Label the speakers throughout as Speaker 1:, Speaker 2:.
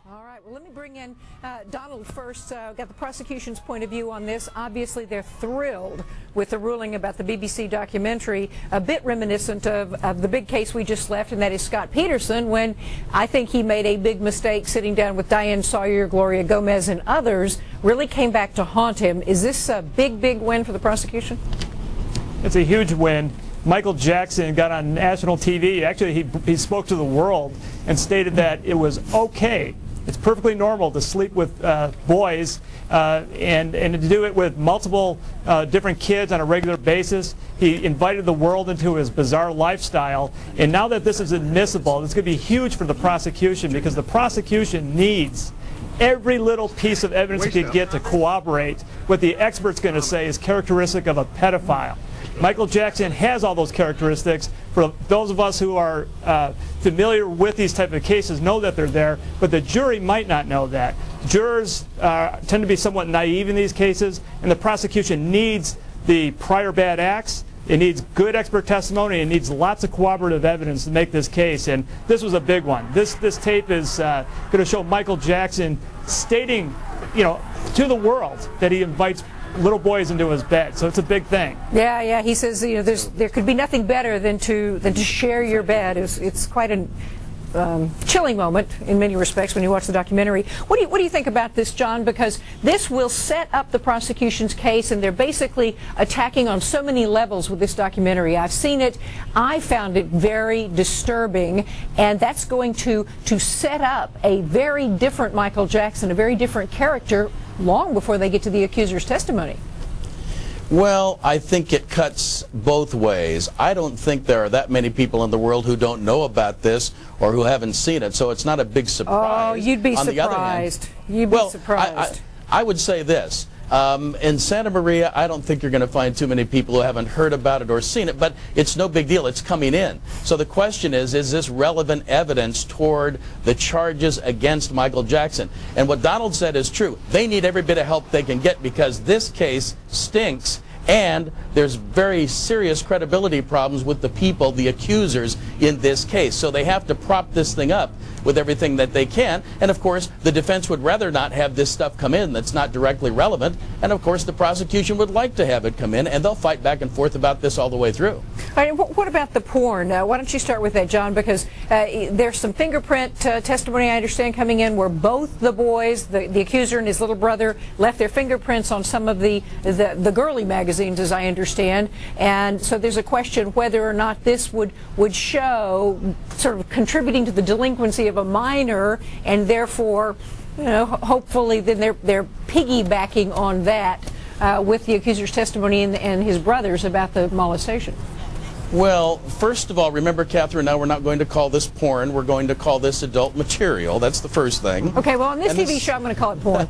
Speaker 1: All right, well, let me bring in Donald first. Got the prosecution's point of view on this. Obviously, they're thrilled with the ruling about the BBC documentary, a bit reminiscent of the big case we just left, and that is Scott Peterson, when I think he made a big mistake sitting down with Diane Sawyer, Gloria Gomez, and others, really came back to haunt him. Is this a big, big win for the prosecution?
Speaker 2: It's a huge win. Michael Jackson got on national TV. Actually, he spoke to the world and stated that it was okay. It's perfectly normal to sleep with boys and to do it with multiple different kids on a regular basis. He invited the world into his bizarre lifestyle. And now that this is admissible, it's going to be huge for the prosecution, because the prosecution needs every little piece of evidence it could get to corroborate what the expert's going to say is characteristic of a pedophile. Michael Jackson has all those characteristics. For those of us who are familiar with these type of cases know that they're there, but the jury might not know that. Jurors tend to be somewhat naive in these cases, and the prosecution needs the prior bad acts. It needs good expert testimony. It needs lots of corroborative evidence to make this case, and this was a big one. This tape is going to show Michael Jackson stating, to the world that he invites little boys into his bed, so it's a big thing. Yeah, he says there could be nothing better than to share your bed. It's quite a chilling moment in many respects when you watch the documentary. What do you think about this, John? Because this will set up the prosecution's case, and they're basically attacking on so many levels with this documentary. I've seen it. I found it very disturbing, and that's going to set up a very different Michael Jackson, a very different character, long before they get to the accuser's testimony.
Speaker 3: Well, I think it cuts both ways. I don't think there are that many people in the world who don't know about this or who haven't seen it, so it's not a big surprise.
Speaker 1: Oh, you'd be surprised. You'd be surprised.
Speaker 3: I would say this. In Santa Maria, I don't think you're going to find too many people who haven't heard about it or seen it, but it's no big deal. It's coming in. So the question is this relevant evidence toward the charges against Michael Jackson? And what Donald said is true. They need every bit of help they can get, because this case stinks, and there's very serious credibility problems with the people, the accusers, in this case. So they have to prop this thing up with everything that they can. And of course, the defense would rather not have this stuff come in that's not directly relevant. And of course, the prosecution would like to have it come in, and they'll fight back and forth about this all the way through.
Speaker 1: All right, what about the porn? Why don't you start with that, John? Because there's some fingerprint testimony, I understand, coming in where both the boys, the accuser and his little brother, left their fingerprints on some of the girly magazines, as I understand. And so there's a question whether or not this would show sort of contributing to the delinquency of a minor, and therefore, hopefully then they're piggybacking on that with the accuser's testimony and his brothers about the molestation.
Speaker 3: Well, first of all, remember, Catherine, now we're not going to call this porn. We're going to call this adult material. That's the first thing.
Speaker 1: Okay, well, on this TV show, I'm going to call it porn.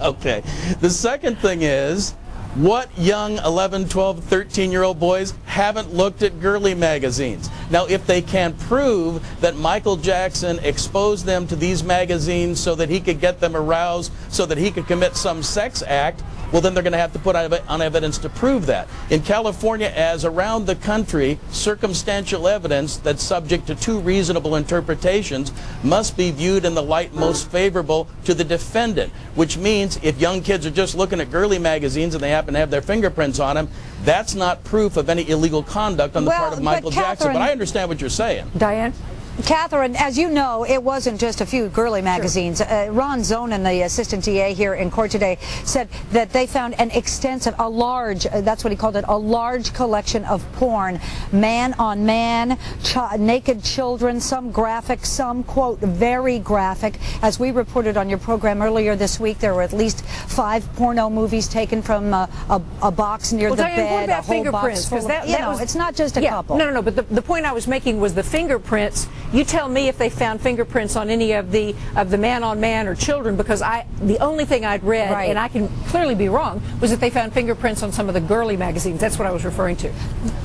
Speaker 3: Okay. The second thing is, what young 11, 12, 13-year-old boys haven't looked at girly magazines? Now, if they can prove that Michael Jackson exposed them to these magazines so that he could get them aroused, so that he could commit some sex act, well, then they're going to have to put on evidence to prove that. In California, as around the country, circumstantial evidence that's subject to two reasonable interpretations must be viewed in the light most favorable to the defendant, which means if young kids are just looking at girly magazines and they happen to have their fingerprints on them, that's not proof of any illegal conduct on the part of Michael Jackson. But I understand what you're saying.
Speaker 1: Diane?
Speaker 4: Catherine, as you know, it wasn't just a few girly magazines. Sure. Ron Zonin, the assistant DA here in court today, said that they found an extensive, a large, that's what he called it, a large collection of porn, man on man, naked children, some graphic, some, quote, very graphic. As we reported on your program earlier this week, there were at least 5 porno movies taken from a box near the
Speaker 1: Diane,
Speaker 4: bed,
Speaker 1: what about
Speaker 4: a whole
Speaker 1: fingerprints?
Speaker 4: box full of, it's not just a couple.
Speaker 1: No, but the point I was making was the fingerprints. You tell me if they found fingerprints on any of the man-on-man or children, because the only thing I'd read, and I can clearly be wrong, was that they found fingerprints on some of the girly magazines. That's what I was referring to.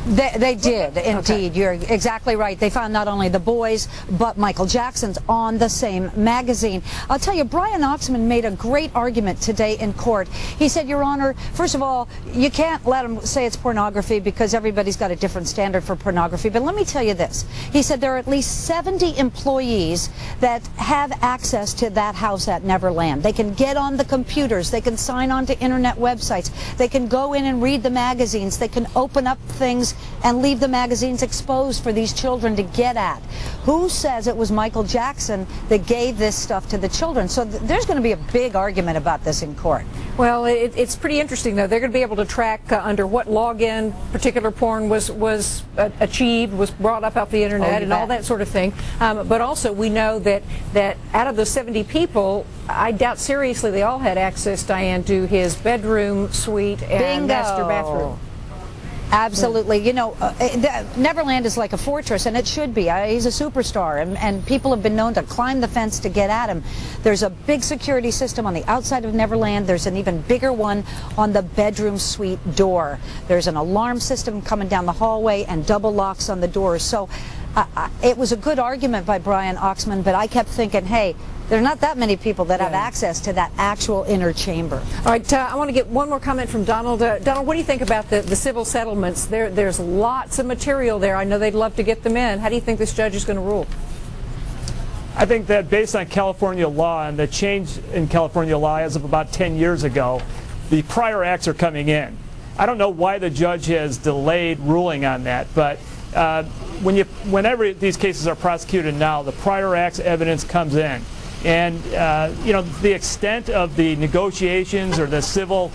Speaker 4: They did, indeed. Okay. You're exactly right. They found not only the boys, but Michael Jackson's on the same magazine. I'll tell you, Brian Oxman made a great argument today in court. He said, Your Honor, first of all, you can't let them say it's pornography because everybody's got a different standard for pornography. But let me tell you this. He said there are at least 7 70 employees that have access to that house at Neverland. They can get on the computers. They can sign on to internet websites. They can go in and read the magazines. They can open up things and leave the magazines exposed for these children to get at. Who says it was Michael Jackson that gave this stuff to the children? So there's going to be a big argument about this in court.
Speaker 1: Well, it's pretty interesting, though. They're going to be able to track under what login particular porn was achieved, was brought up off the internet, and all that sort of thing. But also, we know that out of the 70 people, I doubt seriously they all had access, Diane, to his bedroom, suite, and master bathroom.
Speaker 4: Absolutely. You know, Neverland is like a fortress, and it should be. He's a superstar, and people have been known to climb the fence to get at him. There's a big security system on the outside of Neverland. There's an even bigger one on the bedroom suite door. There's an alarm system coming down the hallway and double locks on the doors. So it was a good argument by Brian Oxman, but I kept thinking, hey, there are not that many people that have access to that actual inner chamber.
Speaker 1: All right, I want to get one more comment from Donald. Donald, what do you think about the civil settlements? There's lots of material there. I know they'd love to get them in. How do you think this judge is going to rule?
Speaker 2: I think that based on California law and the change in California law as of about 10 years ago, the prior acts are coming in. I don't know why the judge has delayed ruling on that, but whenever these cases are prosecuted now, the prior acts evidence comes in. And, you know, the extent of the negotiations or the civil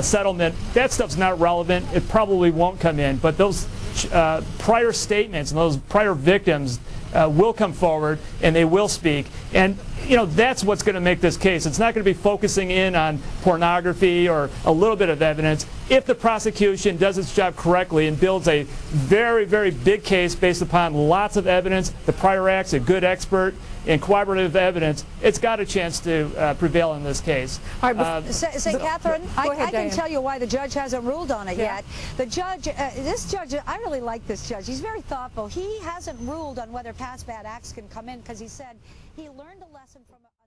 Speaker 2: settlement, that stuff's not relevant. It probably won't come in. But those prior statements and those prior victims will come forward, and they will speak. And, you know, that's what's going to make this case. It's not going to be focusing in on pornography or a little bit of evidence. If the prosecution does its job correctly and builds a very, very big case based upon lots of evidence, the prior acts, a good expert, and corroborative evidence, it's got a chance to prevail in this case.
Speaker 4: All right, say, Catherine, I can tell you why the judge hasn't ruled on it yet. The judge, this judge, I really like this judge. He's very thoughtful. He hasn't ruled on whether past bad acts can come in because he said he learned a lesson from